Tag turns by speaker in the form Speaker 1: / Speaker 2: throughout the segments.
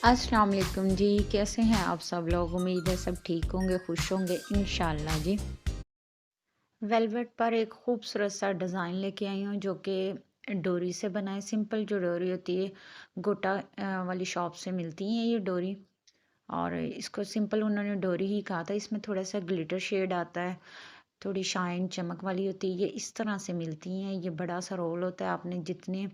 Speaker 1: अस्सलाम वालेकुम जी, कैसे हैं आप सब लोग? उम्मीद है सब ठीक होंगे, खुश होंगे इंशाल्लाह जी। वेलवेट पर एक खूबसूरत सा डिज़ाइन लेके आई हूँ जो कि डोरी से बना है। सिंपल जो डोरी होती है, गोटा वाली शॉप से मिलती है ये डोरी। और इसको सिंपल उन्होंने डोरी ही कहा था। इसमें थोड़ा सा ग्लिटर शेड आता है, थोड़ी शाइन चमक वाली होती है। ये इस तरह से मिलती हैं। ये बड़ा सा रोल होता है। आपने जितने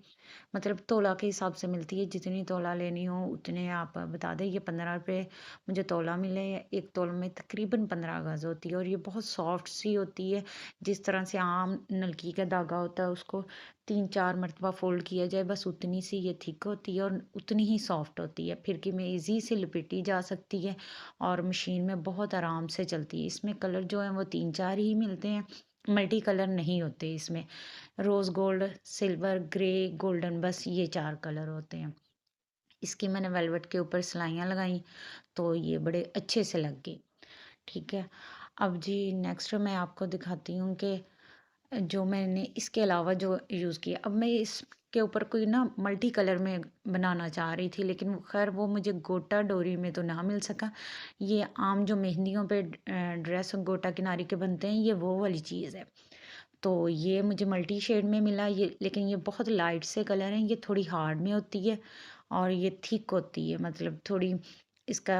Speaker 1: मतलब तोला के हिसाब से मिलती है, जितनी तोला लेनी हो उतने आप बता दें। ये 15 रुपये मुझे तोला मिले। एक तोल में तकरीबन 15 गज होती है और ये बहुत सॉफ्ट सी होती है। जिस तरह से आम नलकी का धागा होता है उसको 3-4 मरतबा फोल्ड किया जाए, बस उतनी सी ये थिक होती है और उतनी ही सॉफ्ट होती है। फिरकी में ईजी से लपेटी जा सकती है और मशीन में बहुत आराम से चलती है। इसमें कलर जो है वो 3-4 ही मिलते हैं, मल्टी कलर नहीं होते इसमें। Rose gold, silver, grey, golden, बस ये 4 कलर होते हैं। इसकी मैंने वेलवेट के ऊपर सिलाइयाँ लगाई तो ये बड़े अच्छे से लग गई। ठीक है। अब जी नेक्स्ट मैं आपको दिखाती हूँ कि जो मैंने इसके अलावा जो यूज़ किया। अब मैं इसके ऊपर कोई ना मल्टी कलर में बनाना चाह रही थी, लेकिन वो खैर वो मुझे गोटा डोरी में तो ना मिल सका। ये आम जो मेहंदियों पे ड्रेस गोटा किनारी के बनते हैं, ये वो वाली चीज़ है। तो ये मुझे मल्टी शेड में मिला ये, लेकिन ये बहुत लाइट से कलर हैं। ये थोड़ी हार्ड में होती है और ये थिक होती है, मतलब थोड़ी इसका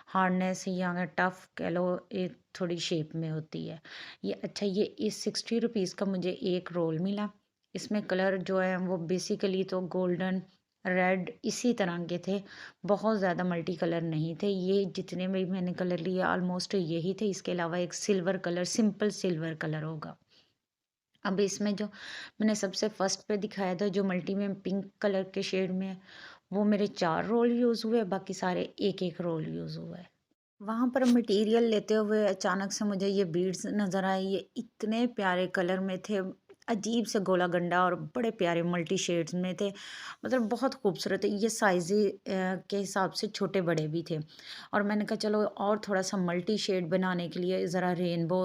Speaker 1: हार्डनेस या टफ कह लो, ये थोड़ी शेप में होती है ये। अच्छा, ये इस 60 रुपीज़ का मुझे एक रोल मिला। इसमें कलर जो है वो बेसिकली तो गोल्डन, रेड इसी तरह के थे। बहुत ज़्यादा मल्टी कलर नहीं थे। ये जितने भी मैंने कलर लिए ऑलमोस्ट यही थे। इसके अलावा एक silver colour, simple silver colour होगा। अब इसमें जो मैंने सबसे फर्स्ट पे दिखाया था जो मल्टी में पिंक कलर के शेड में है, वो मेरे 4 रोल यूज़ हुए, बाकी सारे एक-एक रोल यूज़ हुआ है। वहाँ पर मटेरियल लेते हुए अचानक से मुझे ये बीड्स नज़र आए। ये इतने प्यारे कलर में थे, अजीब से गोला गंडा और बड़े प्यारे मल्टी शेड्स में थे। मतलब बहुत खूबसूरत है। ये साइज़े के हिसाब से छोटे बड़े भी थे और मैंने कहा चलो और थोड़ा-सा मल्टी शेड बनाने के लिए ज़रा रेनबो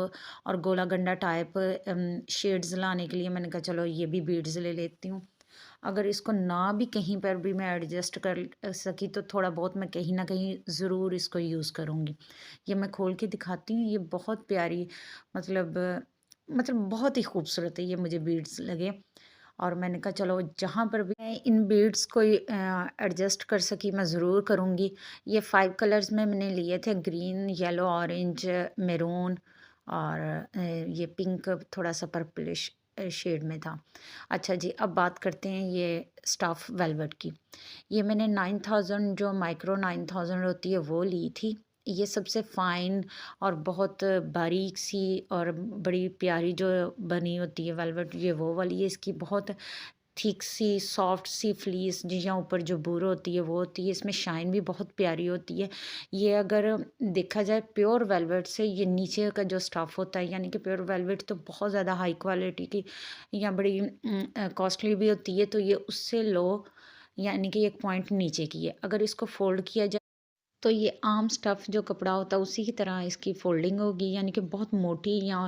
Speaker 1: और गोला गंडा टाइप शेड्स लाने के लिए मैंने कहा चलो ये भी बीड्स ले लेती हूँ। अगर इसको ना भी कहीं पर भी मैं एडजस्ट कर सकी तो थोड़ा बहुत मैं कहीं न कहीं ज़रूर इसको यूज़ करूँगी। ये मैं खोल के दिखाती हूँ। ये बहुत प्यारी, मतलब बहुत ही खूबसूरत है, ये मुझे बीड्स लगे और मैंने कहा चलो जहाँ पर भी मैं इन बीड्स को एडजस्ट कर सकी मैं ज़रूर करूँगी। ये 5 कलर्स में मैंने लिए थे, ग्रीन, येलो, ऑरेंज, मैरून और ये पिंक थोड़ा-सा पर्पलिश शेड में था। अच्छा जी, अब बात करते हैं ये स्टफ़ वेलवेट की। ये मैंने 9000 जो माइक्रो 9000 होती है वो ली थी। ये सबसे फ़ाइन और बहुत बारीक सी और बड़ी प्यारी जो बनी होती है वेलवेट, ये वो वाली है। इसकी बहुत थिक सी सॉफ्ट सी फ्लीस जिसके ऊपर जो बूर होती है वो होती है। इसमें शाइन भी बहुत प्यारी होती है। ये अगर देखा जाए प्योर वेलवेट से, ये नीचे का जो स्टफ़ होता है, यानी कि प्योर वेलवेट तो बहुत ज़्यादा हाई क्वालिटी की या बड़ी कॉस्टली भी होती है, तो ये उससे लो, यानी कि एक पॉइंट नीचे की है। अगर इसको फ़ोल्ड किया जाए तो ये आम स्टफ़ जो कपड़ा होता है उसी की तरह इसकी फ़ोल्डिंग होगी, यानी कि बहुत मोटी या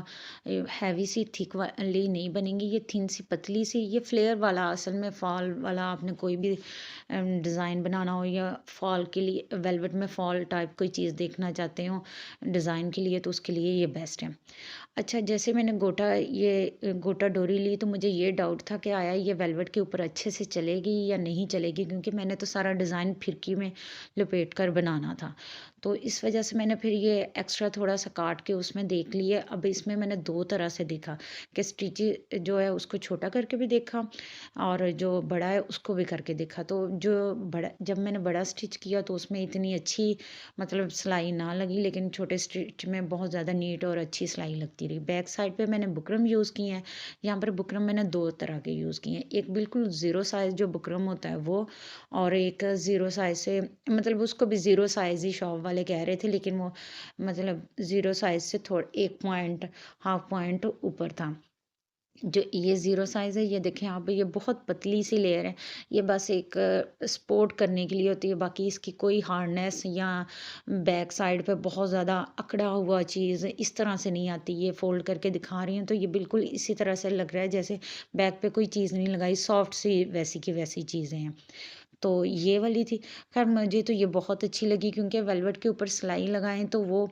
Speaker 1: हैवी सी थिक वाली नहीं बनेगी। ये थिन सी पतली सी, ये फ्लेयर वाला, असल में फ़ॉल वाला आपने कोई भी डिज़ाइन बनाना हो या फ़ॉल के लिए वेलवेट में फ़ॉल टाइप कोई चीज़ देखना चाहते हो डिज़ाइन के लिए, तो उसके लिए ये बेस्ट है। अच्छा, जैसे मैंने गोटा डोरी ली तो मुझे ये डाउट था कि आया ये वेलवेट के ऊपर अच्छे से चलेगी या नहीं चलेगी, क्योंकि मैंने तो सारा डिज़ाइन फिरकी में लपेट कर बनाना था। तो इस वजह से मैंने फिर ये एक्स्ट्रा थोड़ा-सा काट के उसमें देख लिया। अब इसमें मैंने 2 तरह से देखा कि स्टिच जो है उसको छोटा करके भी देखा और जो बड़ा है उसको भी करके देखा। तो जो बड़ा, जब मैंने बड़ा स्टिच किया तो उसमें इतनी अच्छी मतलब सिलाई ना लगी, लेकिन छोटे स्टिच में बहुत ज़्यादा नीट और अच्छी सिलाई लगती रही। बैक साइड पे मैंने बुकरम यूज़ किए हैं। यहाँ पर बुकरम मैंने 2 तरह के यूज़ किए हैं। एक बिल्कुल ज़ीरो साइज़ जो बुकरम होता है वो, और एक ज़ीरो साइज़ से, मतलब उसको भी ज़ीरो साइज़ ही शॉप वाले कह रहे थे, लेकिन वो मतलब ज़ीरो साइज़ से थोड़ा 1 पॉइंट, हाफ पॉइंट ऊपर था। जो ये ज़ीरो साइज़ है, ये देखें आप, ये बहुत पतली सी लेयर है। ये बस एक सपोर्ट करने के लिए होती है, बाकी इसकी कोई हार्डनेस या बैक साइड पे बहुत ज़्यादा अकड़ा हुआ चीज़ इस तरह से नहीं आती। ये फ़ोल्ड करके दिखा रही हूँ तो ये बिल्कुल इसी तरह से लग रहा है जैसे बैक पे कोई चीज़ नहीं लगाई, सॉफ्ट सी वैसी की वैसी चीज़ें हैं। तो ये वाली थी। ख़ैर मुझे तो ये बहुत अच्छी लगी क्योंकि वेलवेट के ऊपर सिलाई लगाएँ तो वो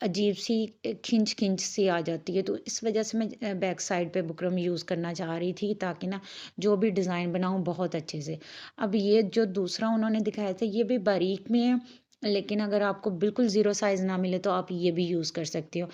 Speaker 1: अजीब-सी खिंच-खिंच सी आ जाती है, तो इस वजह से मैं बैक साइड पे बुकरम यूज़ करना चाह रही थी ताकि ना जो भी डिज़ाइन बनाऊँ बहुत अच्छे से। अब ये जो दूसरा उन्होंने दिखाया था ये भी बारीक में है, लेकिन अगर आपको बिल्कुल ज़ीरो साइज़ ना मिले तो आप ये भी यूज़ कर सकते हो।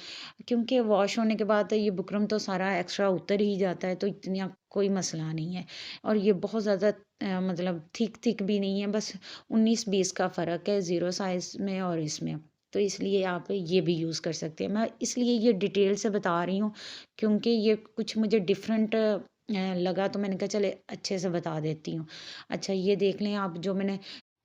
Speaker 1: क्योंकि वॉश होने के बाद ये बुकरम तो सारा एक्स्ट्रा उतर ही जाता है, तो इतना कोई मसला नहीं है। और ये बहुत ज़्यादा मतलब थिक भी नहीं है, बस 19-20 का फ़र्क है ज़ीरो साइज़ में और इसमें। तो इसलिए आप ये भी यूज़ कर सकते हैं। मैं इसलिए ये डिटेल से बता रही हूँ क्योंकि ये कुछ मुझे डिफ़रेंट लगा, तो मैंने कहा चले अच्छे से बता देती हूँ। अच्छा ये देख लें आप, जो मैंने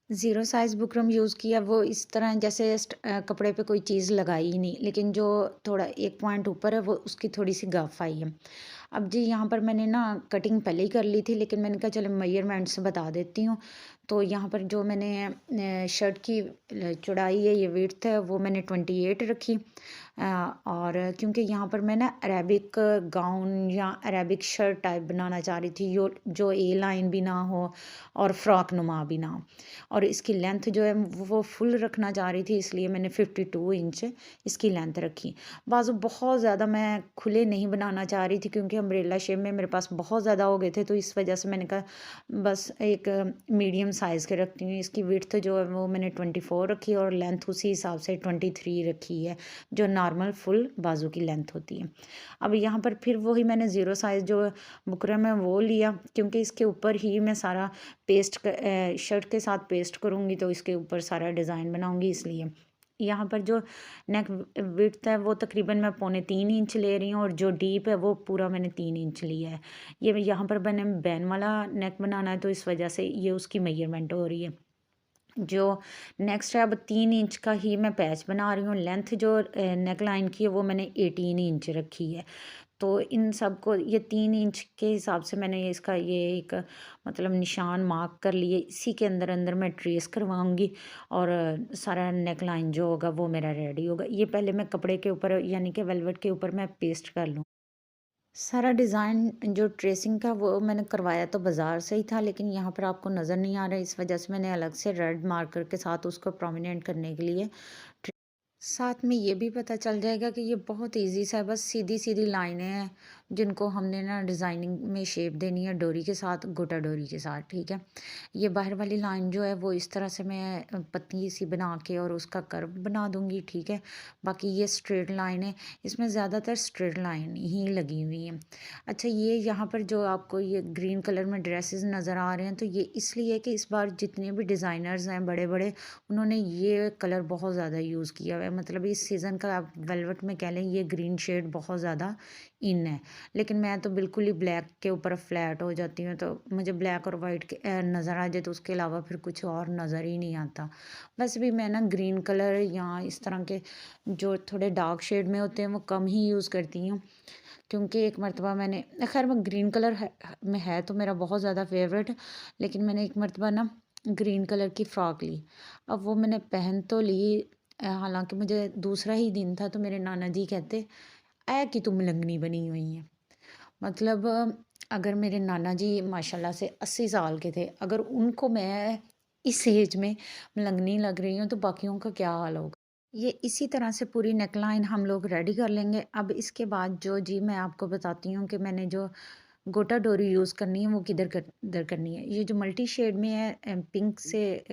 Speaker 1: ज़ीरो साइज़ बुकरम यूज़ किया वो इस तरह जैसे कपड़े पे कोई चीज़ लगाई ही नहीं, लेकिन जो थोड़ा एक पॉइंट ऊपर है वो उसकी थोड़ी-सी गफ़ आई है। अब जी यहाँ पर मैंने ना कटिंग पहले ही कर ली थी, लेकिन मैंने कहा चलो मेजरमेंट से बता देती हूँ। तो यहाँ पर जो मैंने शर्ट की चौड़ाई है, ये विड्थ है, वो मैंने 28 रखी। और क्योंकि यहाँ पर मैं ना अरेबिक गाउन या अरेबिक शर्ट टाइप बनाना चाह रही थी, जो ए लाइन भी ना हो और फ्रॉक नुमा भी ना हो। और इसकी लेंथ जो है वो फुल रखना चाह रही थी, इसलिए मैंने 52 इंच इसकी लेंथ रखी। बाजू बहुत ज़्यादा मैं खुले नहीं बनाना चाह रही थी क्योंकि अम्ब्रेला शेप में मेरे पास बहुत ज़्यादा हो गए थे, तो इस वजह से मैंने कहा बस एक मीडियम साइज़ के रखती हूँ। इसकी विड्थ जो है वो मैंने 24 रखी और लेंथ उसी हिसाब से 23 रखी है, जो नॉर्मल फुल बाजू की लेंथ होती है। अब यहाँ पर फिर वही मैंने ज़ीरो साइज़ जो बुकरम है वो लिया, क्योंकि इसके ऊपर ही मैं सारा शर्ट के साथ पेस्ट करूँगी, तो इसके ऊपर सारा डिज़ाइन बनाऊँगी, इसलिए यहाँ पर जो नेक विड्थ है वो तकरीबन मैं 3.25 इंच ले रही हूँ और जो डीप है वो पूरा मैंने 3 इंच लिया है। ये यहाँ पर मैंने बैन वाला नेक बनाना है, तो इस वजह से ये उसकी मेजरमेंट हो रही है। जो नेक्स्ट है, अब 3 इंच का ही मैं पैच बना रही हूँ। लेंथ जो नेक लाइन की है वो मैंने 18 इंच रखी है। तो इन सब को ये 3 इंच के हिसाब से मैंने इसका ये एक मतलब निशान मार्क कर लिए, इसी के अंदर अंदर मैं ट्रेस करवाऊंगी और सारा नेक लाइन जो होगा वो मेरा रेडी होगा। ये पहले मैं कपड़े के ऊपर यानी कि वेलवेट के ऊपर मैं पेस्ट कर लूँ। सारा डिज़ाइन जो ट्रेसिंग का वो मैंने करवाया तो बाज़ार से ही था, लेकिन यहाँ पर आपको नज़र नहीं आ रहा है, इस वजह से मैंने अलग से रेड मार्कर के साथ उसको प्रोमिनेंट करने के लिए साथ में ये भी पता चल जाएगा कि ये बहुत इजी सा है, बस सीधी-सीधी लाइनें हैं, जिनको हमने ना डिज़ाइनिंग में शेप देनी है डोरी के साथ, गोटा डोरी के साथ, ठीक है। ये बाहर वाली लाइन जो है वो इस तरह से मैं पतली सी बना के और उसका कर्व बना दूँगी, ठीक है। बाकी ये स्ट्रेट लाइन है, इसमें ज़्यादातर स्ट्रेट लाइन ही लगी हुई है। अच्छा ये यहाँ पर जो आपको ये ग्रीन कलर में ड्रेसेस नज़र आ रहे हैं, तो ये इसलिए कि इस बार जितने भी डिज़ाइनर्स हैं बड़े-बड़े, उन्होंने ये कलर बहुत ज़्यादा यूज़ किया हुआ है। मतलब इस सीज़न का आप वेलवेट में कह लें ये ग्रीन शेड बहुत ज़्यादा इन है। लेकिन मैं तो बिल्कुल ही ब्लैक के ऊपर फ्लैट हो जाती हूँ, तो मुझे ब्लैक और वाइट के नज़र आ जाए तो उसके अलावा फिर कुछ और नज़र ही नहीं आता। वैसे भी मैं ना ग्रीन कलर या इस तरह के जो थोड़े डार्क शेड में होते हैं वो कम ही यूज़ करती हूँ, क्योंकि एक मर्तबा मैंने खैर मैं ग्रीन कलर में है तो मेरा बहुत ज़्यादा फेवरेट, लेकिन मैंने एक मर्तबा ना ग्रीन कलर की फ़्रॉक ली। अब वो मैंने पहन तो ली, हालांकि मुझे दूसरा ही दिन था, तो मेरे नाना जी कहते ऐ कि तुम लंगनी बनी हुई है। मतलब अगर मेरे नाना जी माशाल्लाह से 80 साल के थे, अगर उनको मैं इस एज में लंगनी लग रही हूँ तो बाकियों का क्या हाल होगा। ये इसी तरह से पूरी नेकलाइन हम लोग रेडी कर लेंगे। अब इसके बाद जो जी मैं आपको बताती हूँ कि मैंने जो गोटा डोरी यूज़ करनी है वो किधर करनी है। ये जो मल्टी शेड में है पिंक से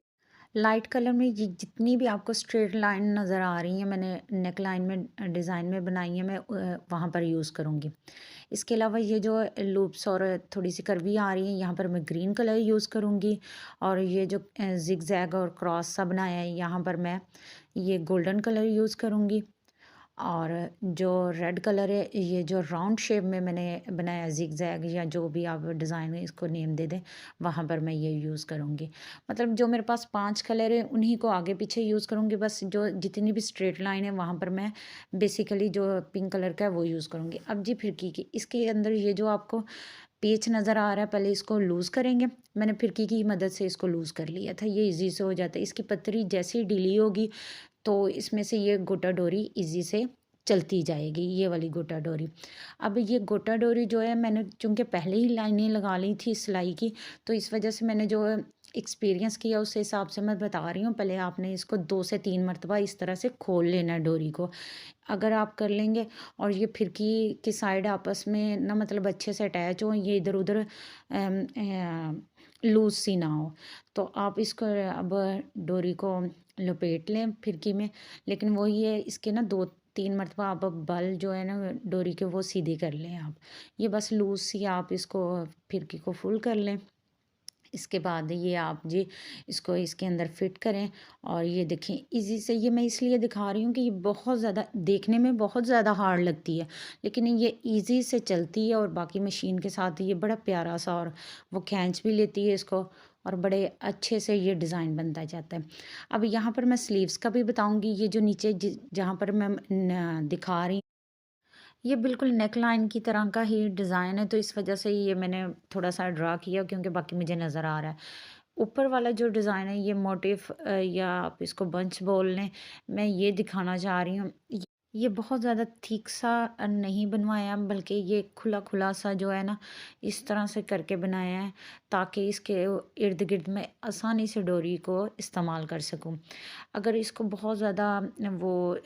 Speaker 1: लाइट कलर में, ये जितनी भी आपको स्ट्रेट लाइन नज़र आ रही हैं मैंने नेक लाइन में डिज़ाइन में बनाई है, मैं वहाँ पर यूज़ करूँगी। इसके अलावा ये जो लूप्स और थोड़ी सी कर्वी आ रही हैं यहाँ पर मैं ग्रीन कलर यूज़ करूँगी, और ये जो जिग जैग और क्रॉस सा बनाया है यहाँ पर मैं ये गोल्डन कलर यूज़ करूँगी। और जो रेड कलर है ये जो राउंड शेप में मैंने बनाया ज़िगज़ैग या जो भी आप डिज़ाइन में इसको नेम दे दें, वहाँ पर मैं ये यूज़ करूँगी। मतलब जो मेरे पास 5 कलर है उन्हीं को आगे पीछे यूज़ करूँगी, बस जो जितनी भी स्ट्रेट लाइन है वहाँ पर मैं बेसिकली जो पिंक कलर का है वो यूज़ करूँगी। अब जी फिरकी की इसके अंदर ये जो आपको पेच नज़र आ रहा है, पहले इसको लूज़ करेंगे। मैंने फिरकी की मदद से इसको लूज़ कर लिया था, ये ईज़ी से हो जाता है। इसकी पतरी जैसे ही ढीली होगी तो इसमें से ये गोटा डोरी इजी से चलती जाएगी, ये वाली गोटा डोरी। अब ये गोटा डोरी जो है मैंने चूँकि पहले ही लाइनें लगा ली थी सिलाई की, तो इस वजह से मैंने जो एक्सपीरियंस किया उस हिसाब से मैं बता रही हूँ। पहले आपने इसको 2 से 3 मर्तबा इस तरह से खोल लेना है डोरी को। अगर आप कर लेंगे और ये फिरकी की साइड आपस में ना मतलब अच्छे से अटैच हो, ये इधर-उधर लूज़ सी ना हो, तो आप इसको अब डोरी को लपेट लें फिरकी में। लेकिन वही है, इसके ना 2-3 मर्तबा आप बल जो है ना डोरी के वो सीधे कर लें आप। ये बस लूज़ सी आप इसको फिरकी को फुल कर लें। इसके बाद ये आप जी इसको इसके अंदर फिट करें। और ये देखें इजी से, ये मैं इसलिए दिखा रही हूँ कि ये बहुत ज़्यादा देखने में बहुत ज़्यादा हार्ड लगती है, लेकिन ये इजी से चलती है। और बाकी मशीन के साथ ये बड़ा प्यारा सा, और वो खींच भी लेती है इसको, और बड़े अच्छे से ये डिज़ाइन बनता जाता है। अब यहाँ पर मैं स्लीव्स का भी बताऊँगी। ये जो नीचे जहाँ पर मैं दिखा रही, ये बिल्कुल नेक लाइन की तरह का ही डिज़ाइन है, तो इस वजह से ये मैंने थोड़ा-सा ड्रा किया, क्योंकि बाकी मुझे नज़र आ रहा है। ऊपर वाला जो डिज़ाइन है ये मोटिफ या आप इसको बंच बोल लें, मैं ये दिखाना चाह रही हूँ। ये बहुत ज़्यादा थिक सा नहीं बनवाया, बल्कि ये खुला-खुला सा जो है ना, इस तरह से करके बनाया है, ताकि इसके इर्द-गिर्द मैं आसानी से डोरी को इस्तेमाल कर सकूँ। अगर इसको बहुत ज़्यादा वो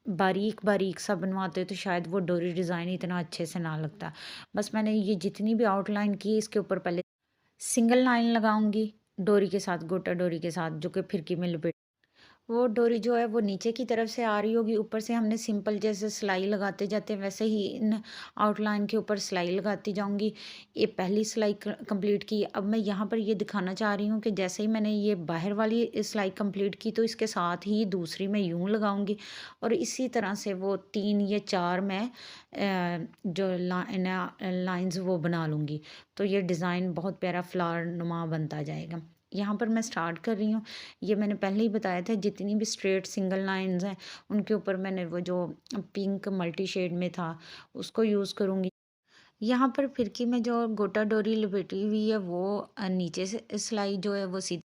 Speaker 1: बारीक-बारीक सा बनवाते तो शायद वो डोरी डिज़ाइन इतना अच्छे से ना लगता। बस मैंने ये जितनी भी आउटलाइन की, इसके ऊपर पहले सिंगल लाइन लगाऊँगी डोरी के साथ, गोटा डोरी के साथ, जो कि फिरकी में लपेट, वो डोरी जो है वो नीचे की तरफ से आ रही होगी, ऊपर से हमने सिंपल जैसे सिलाई लगाते जाते हैं वैसे ही इन आउटलाइन के ऊपर सिलाई लगाती जाऊंगी। ये पहली सिलाई कंप्लीट की। अब मैं यहाँ पर ये दिखाना चाह रही हूँ कि जैसे ही मैंने ये बाहर वाली सिलाई कंप्लीट की, तो इसके साथ ही दूसरी मैं यूं लगाऊंगी, और इसी तरह से वो 3 या 4 मैं जो लाइंस वो बना लूँगी। तो ये डिज़ाइन बहुत प्यारा फ्लावर नुमा बनता जाएगा। यहाँ पर मैं स्टार्ट कर रही हूँ। ये मैंने पहले ही बताया था, जितनी भी स्ट्रेट सिंगल लाइंस हैं उनके ऊपर मैंने वो जो पिंक मल्टी शेड में था उसको यूज़ करूँगी। यहाँ पर फिरकी में जो गोटा डोरी लपेटी हुई है वो नीचे से सिलाई जो है वो सीधी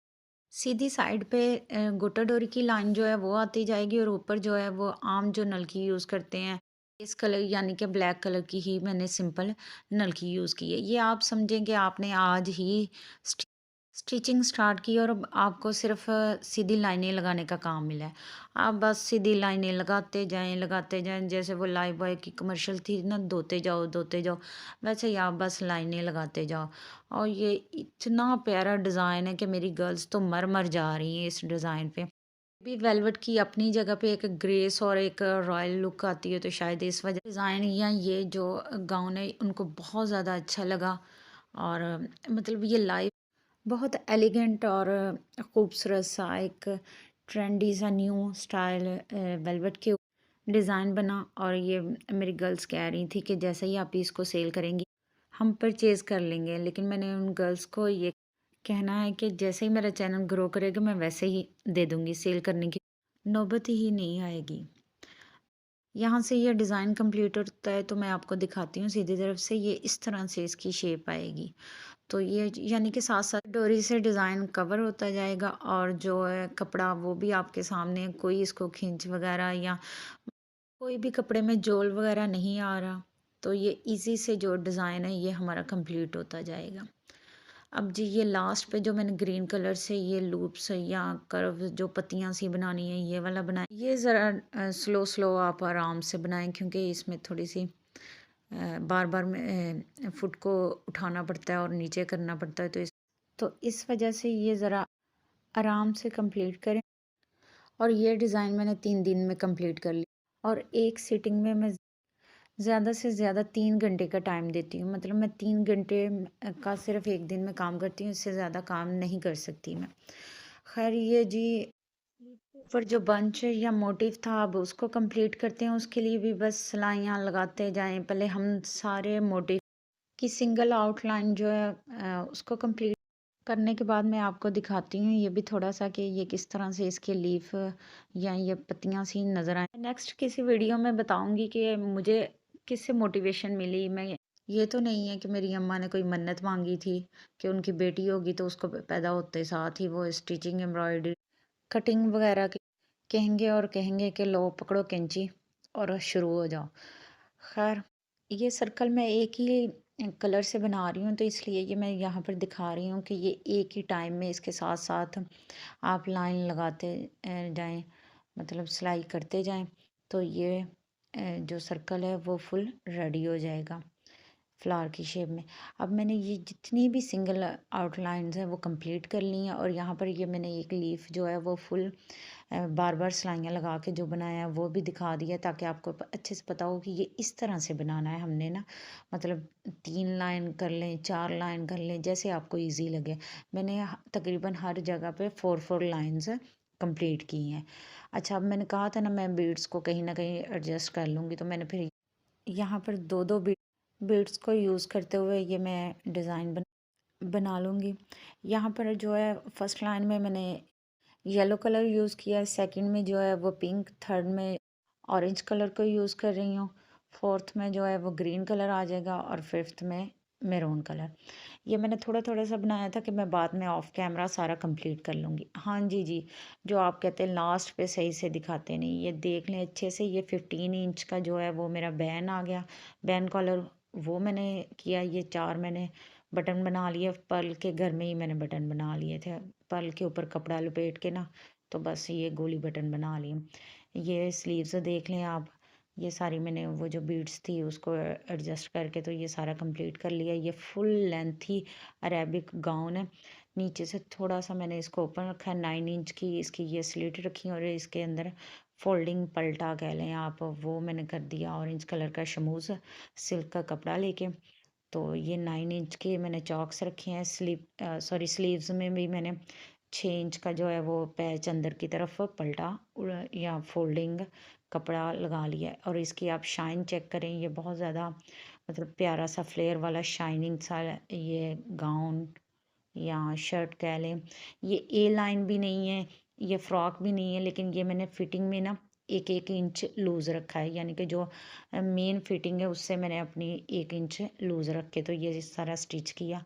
Speaker 1: सीधी साइड पे गोटा डोरी की लाइन जो है वो आती जाएगी, और ऊपर जो है वो आम जो नलकी यूज़ करते हैं इस कलर यानी कि ब्लैक कलर की ही मैंने सिंपल नलकी यूज़ की है। ये आप समझें कि आपने आज ही स्टिचिंग स्टार्ट की, और अब आपको सिर्फ सीधी लाइनें लगाने का काम मिला है। आप बस सीधी लाइनें लगाते जाएँ, जैसे वो लाइफ बॉय की कमर्शियल थी ना, धोते जाओ, वैसे ही आप बस लाइनें लगाते जाओ। और ये इतना प्यारा डिज़ाइन है कि मेरी गर्ल्स तो मर जा रही हैं इस डिज़ाइन पे। भी वेलवेट की अपनी जगह पे एक ग्रेस और एक रॉयल लुक आती है, तो शायद इस वजह डिज़ाइन या ये जो गाउन है उनको बहुत ज़्यादा अच्छा लगा। और मतलब ये लाइफ बहुत एलिगेंट और खूबसूरत सा एक ट्रेंडी सा न्यू स्टाइल वेलवेट के डिज़ाइन बना। और ये मेरी गर्ल्स कह रही थी कि जैसे ही आप इसको सेल करेंगी हम परचेज़ कर लेंगे, लेकिन मैंने उन गर्ल्स को ये कहना है कि जैसे ही मेरा चैनल ग्रो करेगा मैं वैसे ही दे दूँगी, सेल करने की नौबत ही नहीं आएगी। यहाँ से ये डिज़ाइन कंप्लीट होता है, तो मैं आपको दिखाती हूँ सीधी तरफ से, ये इस तरह से इसकी शेप आएगी। तो ये यानी कि साथ-साथ डोरी से डिज़ाइन कवर होता जाएगा, और जो है कपड़ा वो भी आपके सामने, कोई इसको खींच वगैरह या कोई भी कपड़े में जोल वगैरह नहीं आ रहा। तो ये इजी से जो डिज़ाइन है ये हमारा कंप्लीट होता जाएगा। अब जी ये लास्ट पे जो मैंने ग्रीन कलर से ये लूप्स या कर्व जो पत्तियां सी बनानी है ये वाला बनाए, ये ज़रा स्लो स्लो आप आराम से बनाएं, क्योंकि इसमें थोड़ी सी बार बार में फुट को उठाना पड़ता है और नीचे करना पड़ता है, तो इस वजह से ये ज़रा आराम से कंप्लीट करें। और ये डिज़ाइन मैंने 3 दिन में कंप्लीट कर ली, और एक सिटिंग में मैं ज़्यादा से ज़्यादा 3 घंटे का टाइम देती हूँ। मतलब मैं 3 घंटे का सिर्फ एक दिन में काम करती हूँ, इससे ज़्यादा काम नहीं कर सकती मैं। खैर ये जी पर जो बंच या मोटिव था अब उसको कंप्लीट करते हैं। उसके लिए भी बस सिलाइयाँ लगाते जाएं। पहले हम सारे मोटिव की सिंगल आउटलाइन जो है उसको कंप्लीट करने के बाद मैं आपको दिखाती हूँ ये भी थोड़ा सा कि ये किस तरह से इसके लीफ या ये पत्तियां सी नज़र आए। नेक्स्ट किसी वीडियो में बताऊंगी कि मुझे किससे मोटिवेशन मिली। मैं ये तो नहीं है कि मेरी अम्मा ने कोई मन्नत मांगी थी कि उनकी बेटी होगी तो उसको पैदा होते साथ ही वो स्टिचिंग एम्ब्रॉयडरी कटिंग वगैरह के कहेंगे, और कहेंगे कि लो पकड़ो कैंची और शुरू हो जाओ। खैर ये सर्कल मैं एक ही कलर से बना रही हूँ, तो इसलिए ये मैं यहाँ पर दिखा रही हूँ कि ये एक ही टाइम में इसके साथ साथ आप लाइन लगाते जाएं, मतलब सिलाई करते जाएं, तो ये जो सर्कल है वो फुल रेडी हो जाएगा फ्लावर की शेप में। अब मैंने ये जितनी भी सिंगल आउटलाइंस हैं वो कंप्लीट कर ली हैं, और यहाँ पर ये मैंने एक लीफ जो है वो फुल बार बार सिलाइयाँ लगा के जो बनाया है वो भी दिखा दिया, ताकि आपको अच्छे से पता हो कि ये इस तरह से बनाना है हमने ना। मतलब 3 लाइन कर लें, 4 लाइन कर लें, जैसे आपको ईजी लगे। मैंने तकरीबन हर जगह पे 4 4 लाइन्स कंप्लीट की हैं। अच्छा, अब मैंने कहा था ना मैं बीड्स को कहीं ना कहीं एडजस्ट कर लूँगी, तो मैंने फिर यहाँ पर दो दो बीड्स को यूज़ करते हुए ये मैं डिज़ाइन बना लूँगी। यहाँ पर जो है फर्स्ट लाइन में मैंने येलो कलर यूज़ किया है, सेकंड में जो है वो पिंक, थर्ड में ऑरेंज कलर को यूज़ कर रही हूँ, फोर्थ में जो है वो ग्रीन कलर आ जाएगा, और फिफ्थ में मैरून कलर। ये मैंने थोड़ा थोड़ा सा बनाया था कि मैं बाद में ऑफ कैमरा सारा कंप्लीट कर लूँगी। हाँ जी जी, जो आप कहते हैं लास्ट पे सही से दिखाते नहीं, ये देख लें अच्छे से। ये 15 इंच का जो है वो मेरा बैन आ गया, बैन कॉलर वो मैंने किया। ये 4 मैंने बटन बना लिए, पर्ल के घर में ही मैंने बटन बना लिए थे, पर्ल के ऊपर कपड़ा लपेट के ना, तो बस ये गोली बटन बना लिए। ये स्लीव्स देख लें आप, ये सारी मैंने वो जो बीड्स थी उसको एडजस्ट करके तो ये सारा कंप्लीट कर लिया। ये फुल लेंथी अरेबिक गाउन है, नीचे से थोड़ा सा मैंने इसको ओपन रखा है, 9 इंच की इसकी ये स्लिट रखी, और इसके अंदर फोल्डिंग पल्टा कह लें आप, वो मैंने कर दिया ऑरेंज कलर का शमूज सिल्क का कपड़ा लेके। तो ये 9 इंच के मैंने चॉक्स रखे हैं। स्लीव्स में भी मैंने 6 इंच का जो है वो पैच अंदर की तरफ पलटा या फोल्डिंग कपड़ा लगा लिया है। और इसकी आप शाइन चेक करें, ये बहुत ज़्यादा मतलब प्यारा सा फ्लेयर वाला शाइनिंग सा ये गाउन या शर्ट कह लें। ये ए लाइन भी नहीं है, ये फ्रॉक भी नहीं है, लेकिन ये मैंने फिटिंग में ना 1 1 इंच लूज़ रखा है, यानी कि जो मेन फिटिंग है उससे मैंने अपनी 1 इंच लूज़ रख के तो ये सारा स्टिच किया।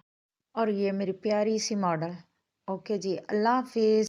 Speaker 1: और ये मेरी प्यारी सी मॉडल। ओके जी, अल्लाह हाफिज़।